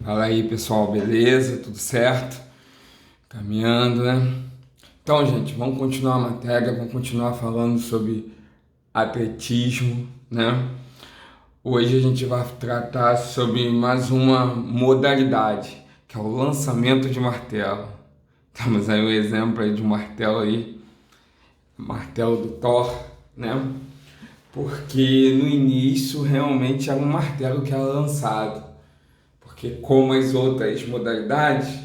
Fala aí, pessoal, beleza? Tudo certo? Caminhando, né? Então, gente, vamos continuar a matéria, vamos continuar falando sobre atletismo, né? Hoje a gente vai tratar sobre mais uma modalidade, que é o lançamento de martelo. Temos aí o exemplo aí de um martelo aí, martelo do Thor, né? Porque no início realmente era um martelo que era lançado, porque como as outras modalidades,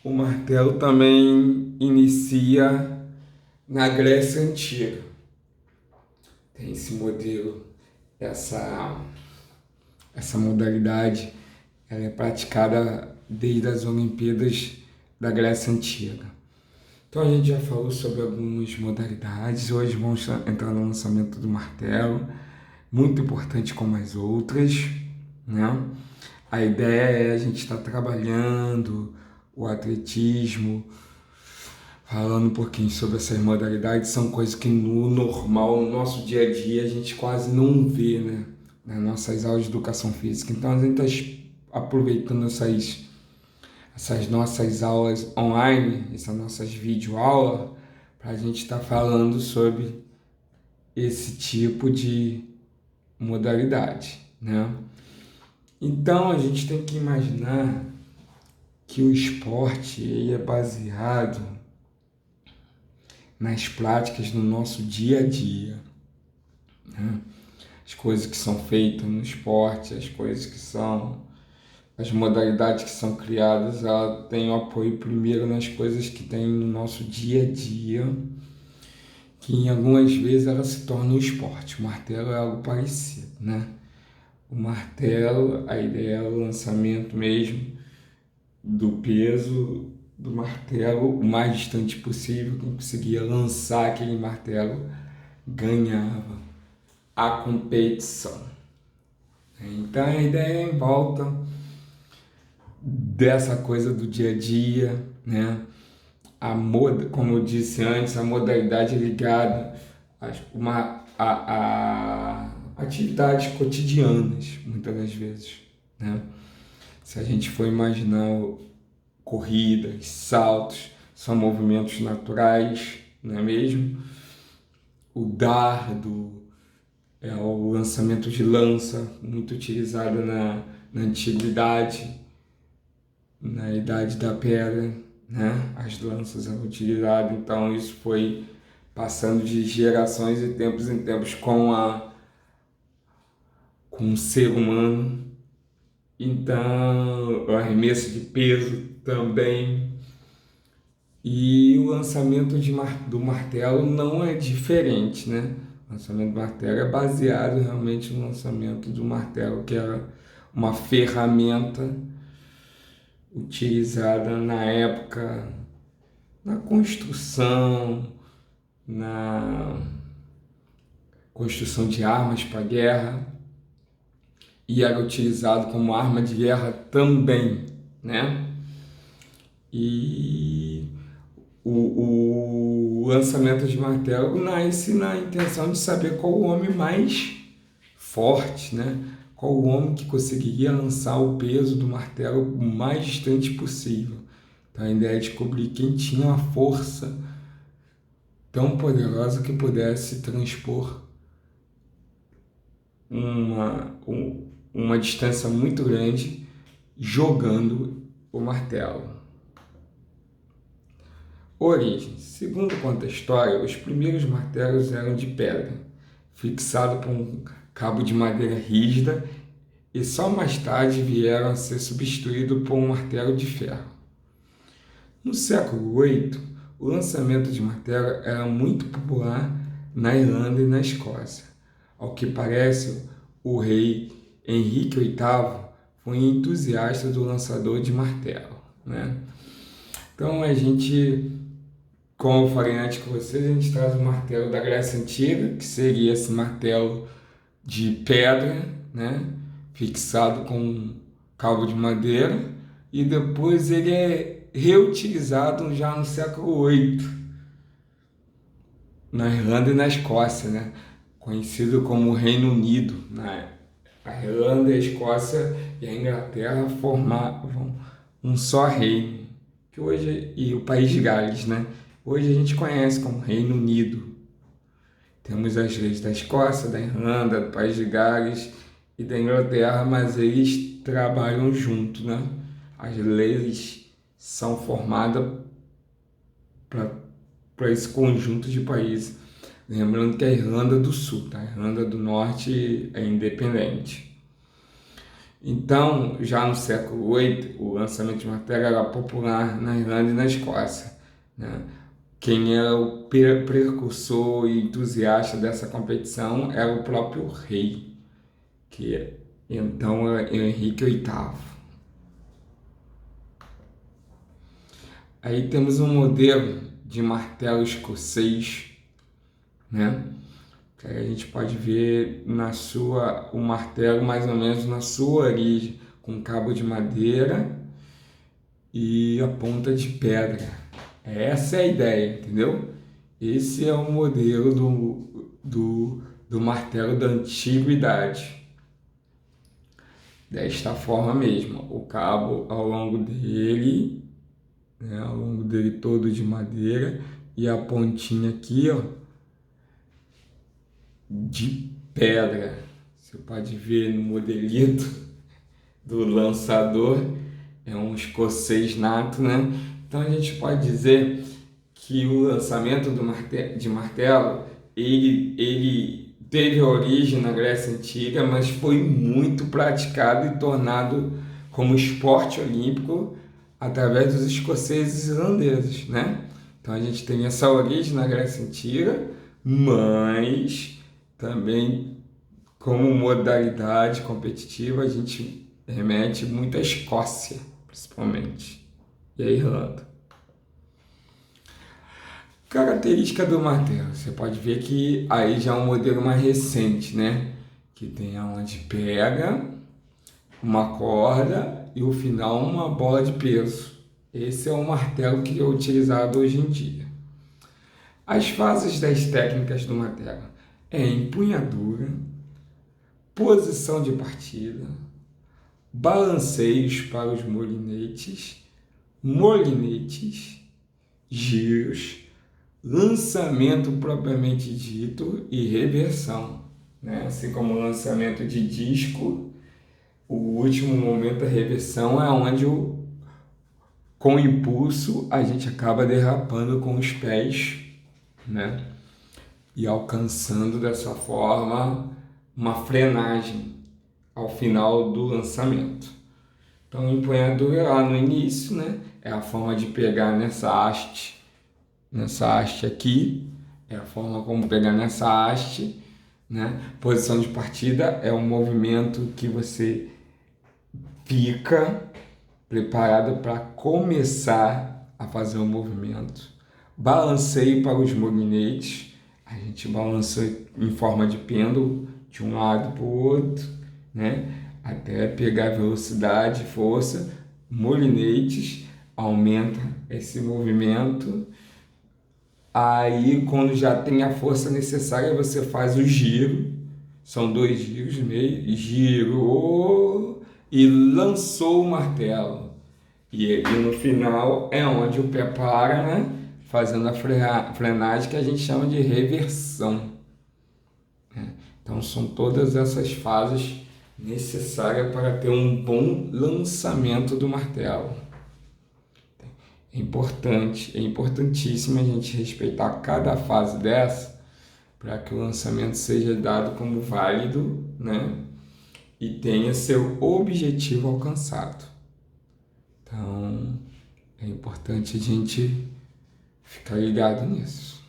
o martelo também inicia na Grécia Antiga. Tem esse modelo, essa, essa modalidade, ela é praticada desde as Olimpíadas da Grécia Antiga. Então a gente já falou sobre algumas modalidades, hoje vamos entrar no lançamento do martelo, muito importante como as outras, né? A ideia é a gente estar trabalhando o atletismo, falando um pouquinho sobre essas modalidades. São coisas que no normal, no nosso dia a dia, a gente quase não vê, né? Nas nossas aulas de educação física. Então a gente está aproveitando essas nossas aulas online, essas nossas videoaulas, para a gente estar falando sobre esse tipo de modalidade, né? Então a gente tem que imaginar que o esporte ele é baseado nas práticas no nosso dia a dia, né? As coisas que são feitas no esporte, as modalidades que são criadas, ela tem o apoio primeiro nas coisas que tem no nosso dia a dia, que em algumas vezes ela se torna um esporte. O martelo é algo parecido, né? O martelo, a ideia é o lançamento mesmo do peso do martelo o mais distante possível. Quem conseguia lançar aquele martelo ganhava a competição. Então a ideia é em volta dessa coisa do dia a dia, né? Como eu disse antes, a modalidade é ligada a atividades cotidianas, muitas das vezes, né? Se a gente for imaginar corridas, saltos, são movimentos naturais, não é mesmo? O dardo é o lançamento de lança, muito utilizado na antiguidade, na Idade da Pedra, né? As lanças eram utilizadas, então isso foi passando de gerações e tempos em tempos com o ser humano. Então, o arremesso de peso também. E o lançamento do martelo não é diferente, né? O lançamento do martelo é baseado realmente no lançamento do martelo, que era uma ferramenta utilizada na época, na na construção de armas para guerra, e era utilizado como arma de guerra também, né? E o lançamento de martelo nasce na intenção de saber qual o homem mais forte, né? Qual o homem que conseguiria lançar o peso do martelo o mais distante possível. Então a ideia é descobrir quem tinha uma força tão poderosa que pudesse transpor uma distância muito grande jogando o martelo. Origem. Segundo conta a história, os primeiros martelos eram de pedra, fixado por um cabo de madeira rígida, e só mais tarde vieram a ser substituídos por um martelo de ferro. No século VIII, o lançamento de martelo era muito popular na Irlanda e na Escócia. Ao que parece, o rei Henrique VIII foi um entusiasta do lançador de martelo, né? Então como eu falei antes com vocês, a gente traz o martelo da Grécia Antiga, que seria esse martelo de pedra, né? Fixado com um cabo de madeira, e depois ele é reutilizado já no século VIII, na Irlanda e na Escócia, né? Conhecido como Reino Unido. A Irlanda e a Escócia e a Inglaterra formavam um só reino, que hoje, e o país de Gales, né? Hoje a gente conhece como Reino Unido. Temos as leis da Escócia, da Irlanda, do país de Gales e da Inglaterra, mas eles trabalham junto, né? As leis são formadas para esse conjunto de países. Lembrando que a Irlanda do Sul, tá? A Irlanda do Norte é independente. Então, já no século VIII, o lançamento de martelo era popular na Irlanda e na Escócia, né? Quem era o precursor e entusiasta dessa competição era o próprio rei, que então era Henrique VIII. Aí temos um modelo de martelo escocês, né? Que aí a gente pode ver o martelo mais ou menos na sua origem, com cabo de madeira e a ponta de pedra. Essa é a ideia, entendeu? Esse é o modelo do martelo da antiguidade. Desta forma mesmo, o cabo ao longo dele, né, ao longo dele todo de madeira, e a pontinha aqui, ó, de pedra. Você pode ver no modelito do lançador, é um escocês nato, né? Então a gente pode dizer que o lançamento de martelo, ele teve origem na Grécia Antiga, mas foi muito praticado e tornado como esporte olímpico através dos escoceses e irlandeses, né? Então a gente tem essa origem na Grécia Antiga, mas também como modalidade competitiva a gente remete muito à Escócia, principalmente, e à Irlanda. Característica do martelo, você pode ver que aí já é um modelo mais recente, né? Que tem aonde pega uma corda e o final uma bola de peso. Esse é o martelo que é utilizado hoje em dia. As fases das técnicas do martelo é empunhadura, posição de partida, balanceios para os molinetes, giros, lançamento propriamente dito e reversão, né? Assim como o lançamento de disco, o último momento da reversão é onde com o impulso a gente acaba derrapando com os pés, né? E alcançando dessa forma uma frenagem ao final do lançamento. Então, o empunhador lá no início, né? É a forma de pegar nessa haste aqui, é a forma como pegar nessa haste, né? Posição de partida é um movimento que você fica preparado para começar a fazer o movimento. Balanceio para os molinetes, a gente balança em forma de pêndulo de um lado para o outro, né? Até pegar velocidade, força. Molinetes aumenta esse movimento. Aí, quando já tem a força necessária, você faz o giro. São 2 giros meio. Girou e lançou o martelo. E no final é onde o pé para, né? Fazendo a frenagem que a gente chama de reversão. Então, são todas essas fases necessárias para ter um bom lançamento do martelo. É importantíssimo a gente respeitar cada fase dessa para que o lançamento seja dado como válido, né? E tenha seu objetivo alcançado. Então, é importante a gente ficar ligado nisso.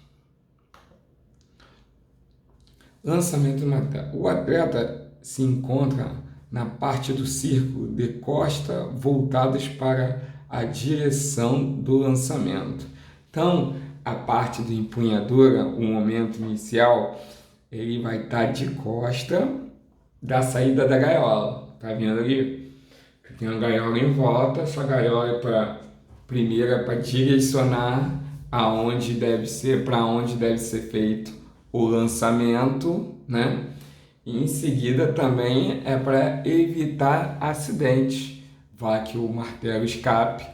Lançamento do martelo. O atleta se encontra na parte do círculo de costa voltadas para a direção do lançamento. Então, a parte da empunhadura, o momento inicial, ele vai estar de costa da saída da gaiola. Tá vendo ali? Tem uma gaiola em volta, essa gaiola é para direcionar para onde deve ser feito o lançamento, né? E em seguida também é para evitar acidentes. Vai que o martelo escape,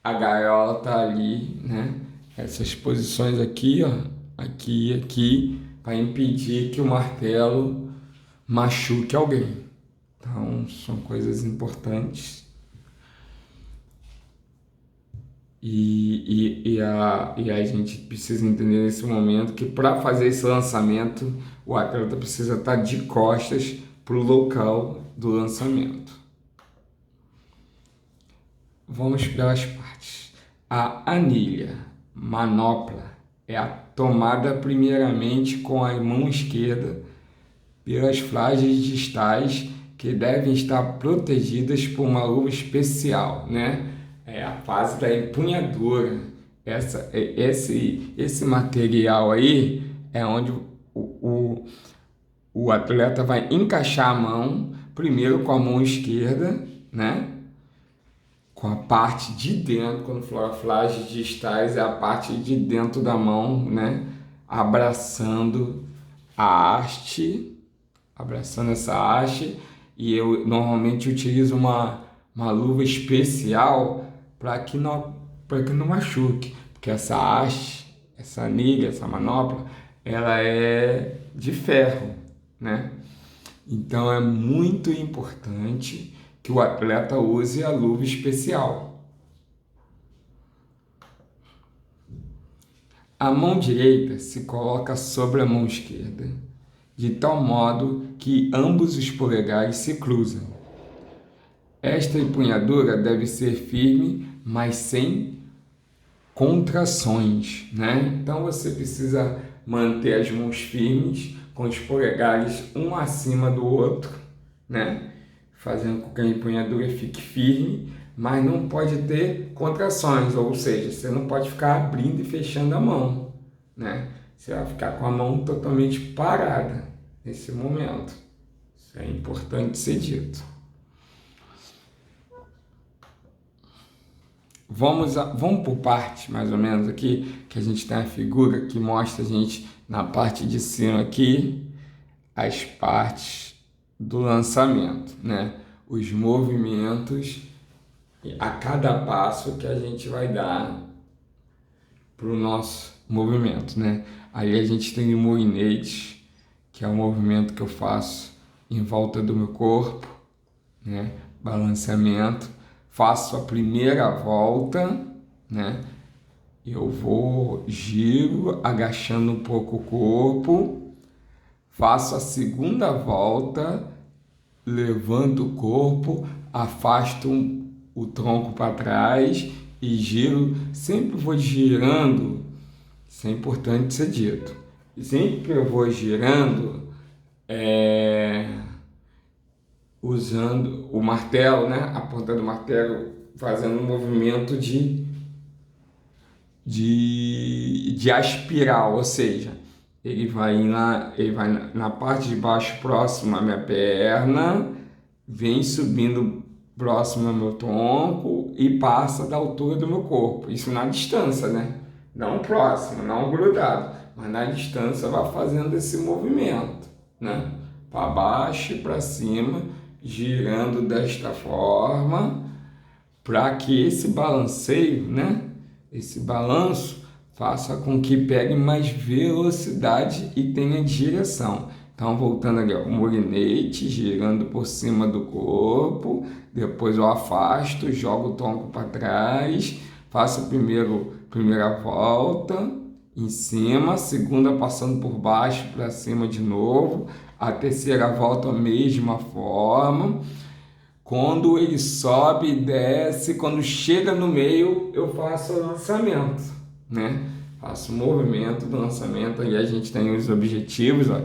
a gaiola está ali, né? Essas posições aqui, ó, aqui e aqui, para impedir que o martelo machuque alguém. Então, são coisas importantes. E a gente precisa entender nesse momento que para fazer esse lançamento, o atleta precisa estar de costas para o local do lançamento. Vamos pelas partes. A anilha, manopla, é a tomada primeiramente com a mão esquerda pelas flagens distais que devem estar protegidas por uma luva especial, né? É a fase da empunhadura. Esse material aí é onde o atleta vai encaixar a mão, primeiro com a mão esquerda, né? Com a parte de dentro, quando for a flagens distais, é a parte de dentro da mão, né? Abraçando a haste, abraçando essa haste, e eu normalmente utilizo uma luva especial para que não machuque, porque essa haste, essa anilha, essa manopla, ela é de ferro, né? Então é muito importante que o atleta use a luva especial. A mão direita se coloca sobre a mão esquerda, de tal modo que ambos os polegares se cruzam. Esta empunhadura deve ser firme, mas sem contrações, né? Então você precisa manter as mãos firmes, com os polegares um acima do outro, né? Fazendo com que a empunhadura fique firme, mas não pode ter contrações, ou seja, você não pode ficar abrindo e fechando a mão, né? Você vai ficar com a mão totalmente parada nesse momento. Isso é importante ser dito. Vamos por parte, mais ou menos, aqui, que a gente tem a figura que mostra a gente, na parte de cima aqui, as partes do lançamento, né? Os movimentos a cada passo que a gente vai dar para o nosso movimento, né? Aí a gente tem o moinete, que é o movimento que eu faço em volta do meu corpo, né? Balanceamento. Faço a primeira volta, né? Eu giro, agachando um pouco o corpo. Faço a segunda volta, levanto o corpo, afasto o tronco para trás e giro. Sempre vou girando, isso é importante ser dito. Sempre eu vou girando, usando o martelo, né? A ponta do martelo, fazendo um movimento de aspiral, ou seja, ele vai na parte de baixo próximo à minha perna, vem subindo próximo ao meu tronco e passa da altura do meu corpo. Isso na distância, né? Não próximo, não grudado, mas na distância vai fazendo esse movimento, né? Para baixo e para cima, girando desta forma, para que esse balanceio, né? Esse balanço faça com que pegue mais velocidade e tenha direção. Então, voltando aqui, ó, o molinete girando por cima do corpo, depois eu afasto, jogo o tronco para trás, faço a primeira volta em cima, a segunda passando por baixo para cima de novo, a terceira volta a mesma forma. Quando ele sobe e desce, quando chega no meio, eu faço o lançamento, né? Faço o movimento do lançamento, aí a gente tem os objetivos, ó,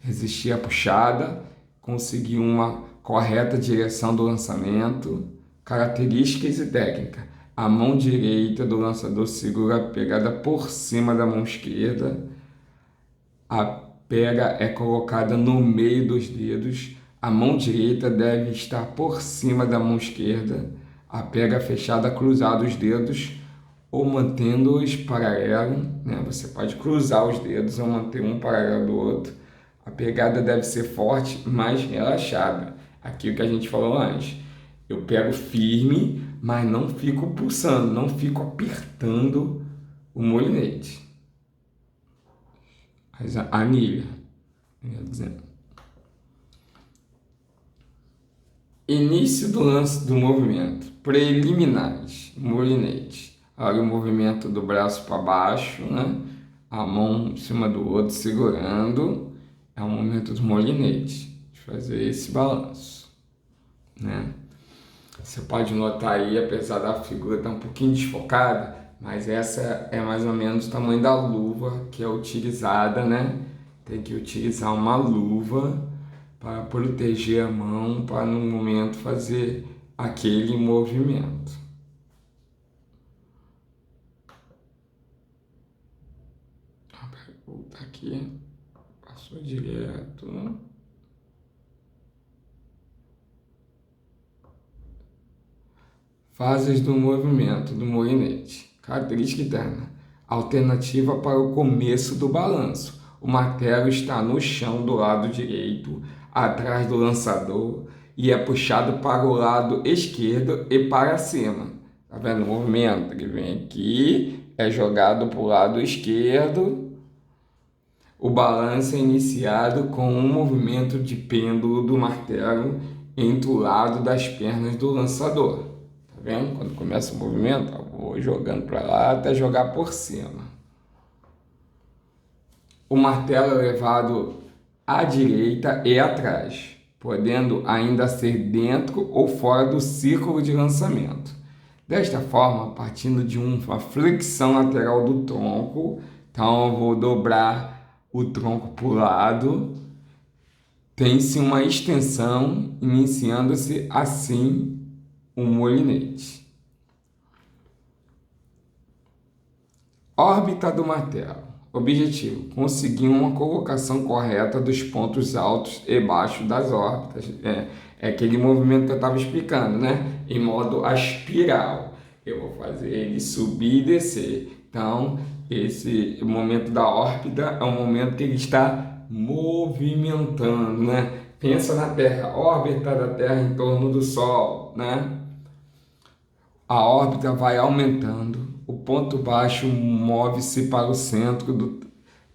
resistir à puxada, conseguir uma correta direção do lançamento, características e técnica. A mão direita do lançador segura a pegada por cima da mão esquerda, a pega é colocada no meio dos dedos, a mão direita deve estar por cima da mão esquerda, a pega fechada cruzada os dedos ou mantendo-os paralelos, né? Você pode cruzar os dedos ou manter um paralelo do outro. A pegada deve ser forte, mas relaxada. Aquilo que a gente falou antes. Eu pego firme, mas não fico pulsando, não fico apertando o molinete. A anilha. Dizendo. Início do lance do movimento. Preliminares. Molinete. Olha o movimento do braço para baixo, né? A mão em cima do outro segurando. É o momento do molinete. De fazer esse balanço, né? Você pode notar aí, apesar da figura estar um pouquinho desfocada, mas essa é mais ou menos o tamanho da luva que é utilizada, né? Tem que utilizar uma luva para proteger a mão, para no momento fazer aquele movimento. Vou voltar aqui, passou direto. Fases do movimento do molinete. Característica interna. Alternativa para o começo do balanço. O martelo está no chão do lado direito, atrás do lançador, e é puxado para o lado esquerdo e para cima. Tá vendo o movimento? Ele vem aqui, é jogado para o lado esquerdo. O balanço é iniciado com um movimento de pêndulo do martelo entre o lado das pernas do lançador. Tá vendo? Quando começa o movimento, eu vou jogando para lá até jogar por cima. O martelo é levado à direita e atrás, podendo ainda ser dentro ou fora do círculo de lançamento. Desta forma, partindo de uma flexão lateral do tronco, então eu vou dobrar o tronco para o lado, tem-se uma extensão, iniciando-se assim um molinete. Órbita do martelo. Objetivo: conseguir uma colocação correta dos pontos altos e baixos das órbitas. É aquele movimento que eu estava explicando, né? Em modo espiral. Eu vou fazer ele subir e descer. Então, esse momento da órbita é um momento que ele está movimentando, né? Pensa na Terra, órbita da Terra em torno do Sol, né? A órbita vai aumentando, o ponto baixo move-se para o centro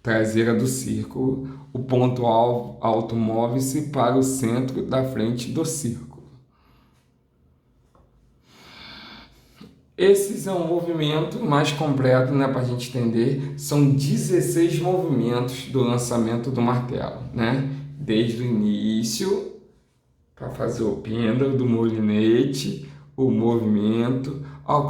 traseira do círculo, o ponto alto move-se para o centro da frente do círculo. Esse é um movimento mais completo, né, para a gente entender. São 16 movimentos do lançamento do martelo, né? Desde o início, para fazer o pêndulo do molinete, o movimento, ó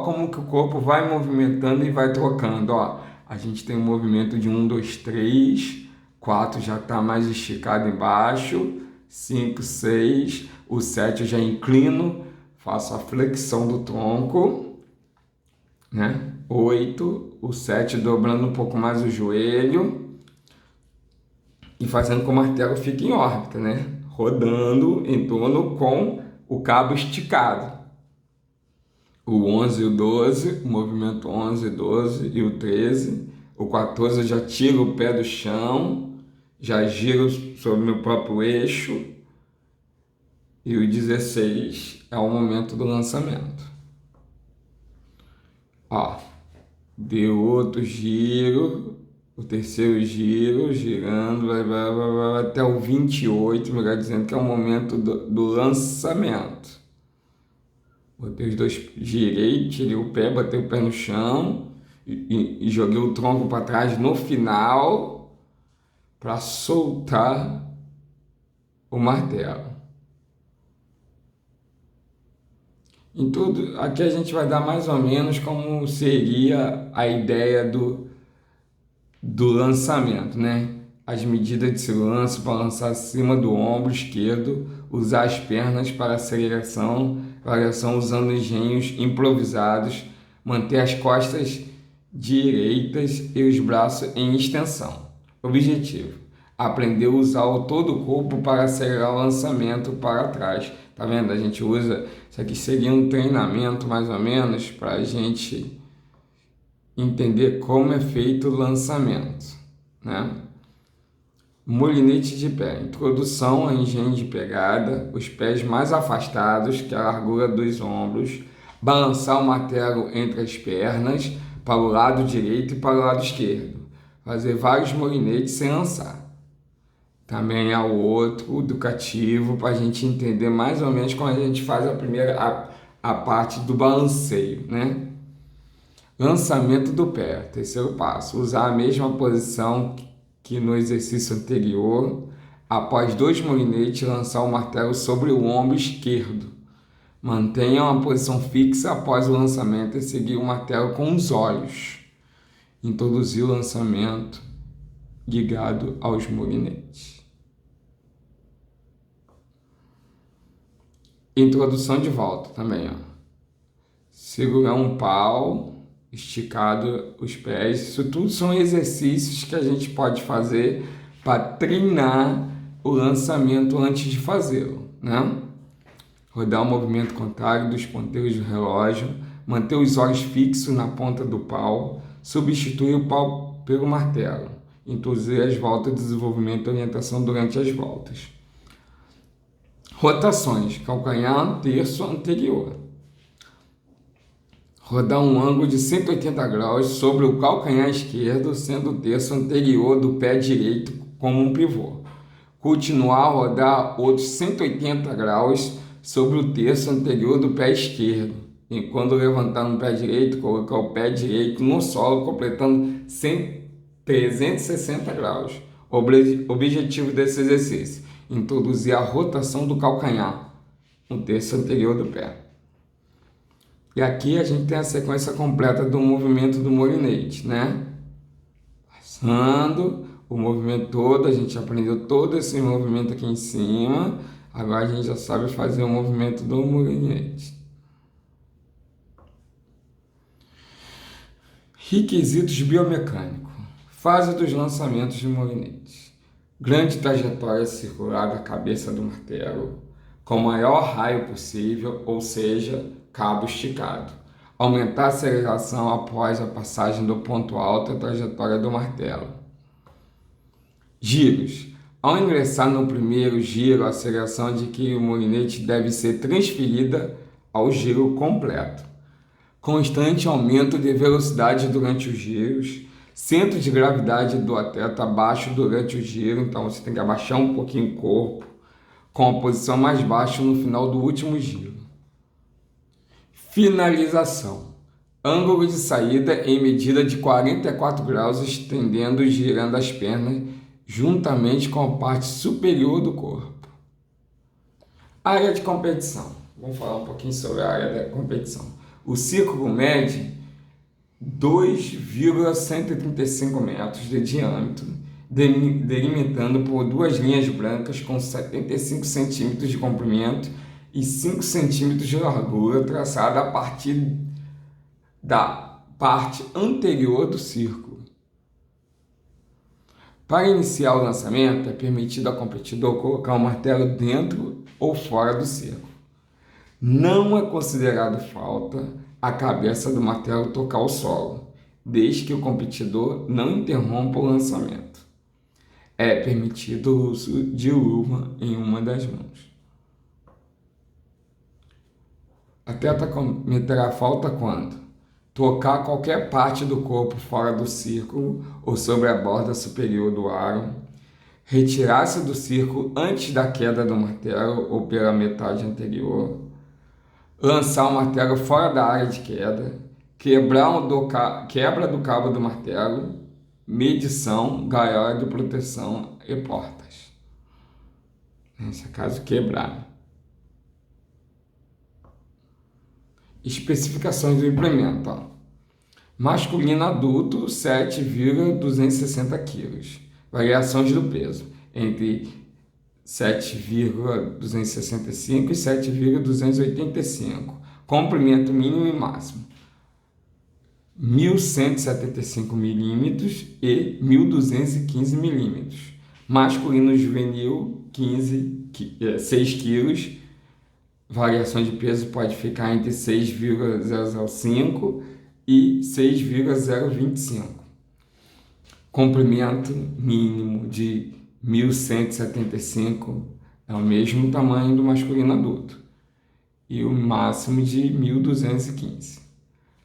como que o corpo vai movimentando e vai trocando, ó. A gente tem um movimento de 1, 2, 3, 4 já está mais esticado embaixo, 5, 6, o 7 eu já inclino, faço a flexão do tronco, né? 8, o 7 dobrando um pouco mais o joelho e fazendo com que o martelo fique em órbita, né? Rodando em torno com o cabo esticado. O 11 e o 12, o movimento 11, 12 e o 13. O 14 eu já tiro o pé do chão, já giro sobre o meu próprio eixo. E o 16 é o momento do lançamento. Ó, deu outro giro, o terceiro giro, girando, vai até o 28, melhor dizendo, que é o momento do lançamento. Botei os dois, girei, tirei o pé, botei o pé no chão e joguei o tronco para trás no final para soltar o martelo. Em tudo, aqui a gente vai dar mais ou menos como seria a ideia do lançamento, né? As medidas de segurança para lançar acima do ombro esquerdo, usar as pernas para aceleração, variação usando engenhos improvisados, manter as costas direitas e os braços em extensão. Objetivo: aprender a usar todo o corpo para acelerar o lançamento para trás. Tá vendo? A gente usa, isso aqui seria um treinamento mais ou menos para a gente entender como é feito o lançamento, né? Molinete de pé. Introdução à engenho de pegada. Os pés mais afastados que a largura dos ombros. Balançar o martelo entre as pernas para o lado direito e para o lado esquerdo. Fazer vários molinetes sem lançar. Também há o outro educativo para a gente entender mais ou menos como a gente faz a parte do balanceio, né? Lançamento do pé, terceiro passo, usar a mesma posição que no exercício anterior. Após 2 molinetes, lançar o martelo sobre o ombro esquerdo. Mantenha uma posição fixa após o lançamento e seguir o martelo com os olhos. Introduzir o lançamento ligado aos molinetes. Introdução de volta também, ó. Segurar um pau, esticado os pés. Isso tudo são exercícios que a gente pode fazer para treinar o lançamento antes de fazê-lo, né? Rodar o movimento contrário dos ponteiros do relógio, manter os olhos fixos na ponta do pau, substituir o pau pelo martelo, introduzir as voltas de desenvolvimento e orientação durante as voltas. Rotações, calcanhar, terço anterior. Rodar um ângulo de 180 graus sobre o calcanhar esquerdo, sendo o terço anterior do pé direito como um pivô. Continuar a rodar outros 180 graus sobre o terço anterior do pé esquerdo. E quando levantar no pé direito, colocar o pé direito no solo, completando 360 graus. Objetivo desse exercício: introduzir a rotação do calcanhar no terço anterior do pé. E aqui a gente tem a sequência completa do movimento do molinete, né? Passando o movimento todo, a gente aprendeu todo esse movimento aqui em cima. Agora a gente já sabe fazer o movimento do molinete. Requisitos biomecânicos. Fase dos lançamentos de molinete. Grande trajetória circular da cabeça do martelo, com o maior raio possível, ou seja, cabo esticado. Aumentar a aceleração após a passagem do ponto alto e a trajetória do martelo. Giros. Ao ingressar no primeiro giro, a aceleração adquire o molinete deve ser transferida ao giro completo. Constante aumento de velocidade durante os giros. Centro de gravidade do atleta baixo durante o giro, então você tem que abaixar um pouquinho o corpo, com a posição mais baixa no final do último giro. Finalização. Ângulo de saída em medida de 44 graus, estendendo e girando as pernas juntamente com a parte superior do corpo. Área de competição. Vamos falar um pouquinho sobre a área da competição. O círculo mede 2,135 metros de diâmetro, delimitando por 2 linhas brancas com 75 centímetros de comprimento e 5 centímetros de largura, traçada a partir da parte anterior do círculo. Para iniciar o lançamento, é permitido ao competidor colocar o martelo dentro ou fora do círculo. Não é considerado falta a cabeça do martelo tocar o solo, desde que o competidor não interrompa o lançamento. É permitido o uso de luva em uma das mãos. Atleta cometerá falta quando tocar qualquer parte do corpo fora do círculo ou sobre a borda superior do aro, retirar-se do círculo antes da queda do martelo ou pela metade anterior, lançar o martelo fora da área de queda, quebra do cabo do martelo, medição, gaiola de proteção e portas. Nesse caso, quebrar. Especificações do implemento. Ó. Masculino adulto, 7,260 kg. Variações do peso, entre 7,265 e 7,285. Comprimento mínimo e máximo. 1.175 milímetros e 1.215 milímetros. Masculino juvenil, 6 kg. Variação de peso pode ficar entre 6,005 e 6,025. Comprimento mínimo de 1.175 é o mesmo tamanho do masculino adulto. E o máximo de 1.215.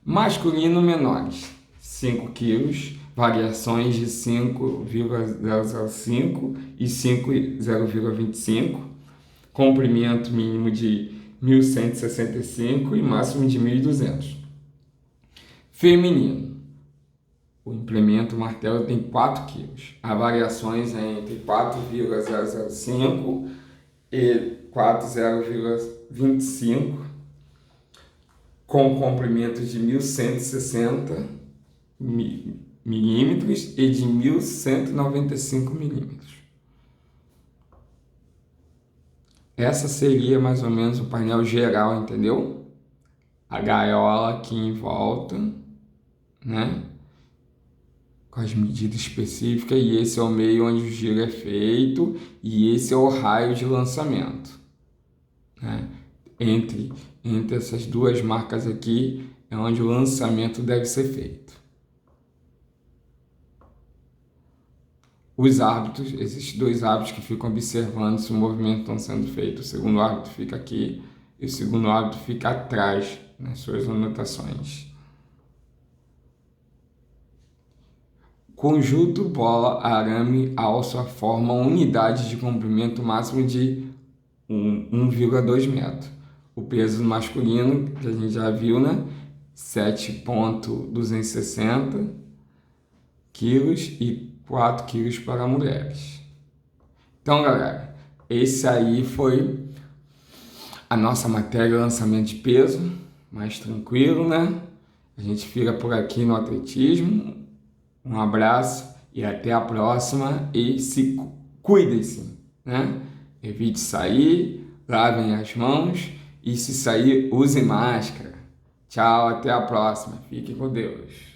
Masculino menores, 5 quilos, variações de 5,005 e 5,025, comprimento mínimo de 1.165 e máximo de 1.200. Feminino, o implemento martelo tem 4 quilos. Há variações entre 4,005 e 4,025, com comprimento de 1.160 milímetros e de 1.195 milímetros. Essa seria mais ou menos o painel geral, entendeu? A gaiola aqui em volta, né? Com as medidas específicas, e esse é o meio onde o giro é feito, e esse é o raio de lançamento, né? Entre essas duas marcas aqui é onde o lançamento deve ser feito. Os árbitros, existem 2 árbitros que ficam observando se o movimento está sendo feito. O segundo árbitro fica aqui e o segundo árbitro fica atrás nas suas anotações. Conjunto bola, arame, alça formam unidade de comprimento máximo de 1,2 metro. O peso masculino, que a gente já viu, né? 7,260 quilos e 4 quilos para mulheres. Então, galera, esse aí foi a nossa matéria lançamento de peso, mais tranquilo, né? A gente fica por aqui no atletismo. Um abraço e até a próxima, e se cuidem-se, né? Evite sair, lavem as mãos e se sair, use máscara. Tchau, até a próxima. Fiquem com Deus.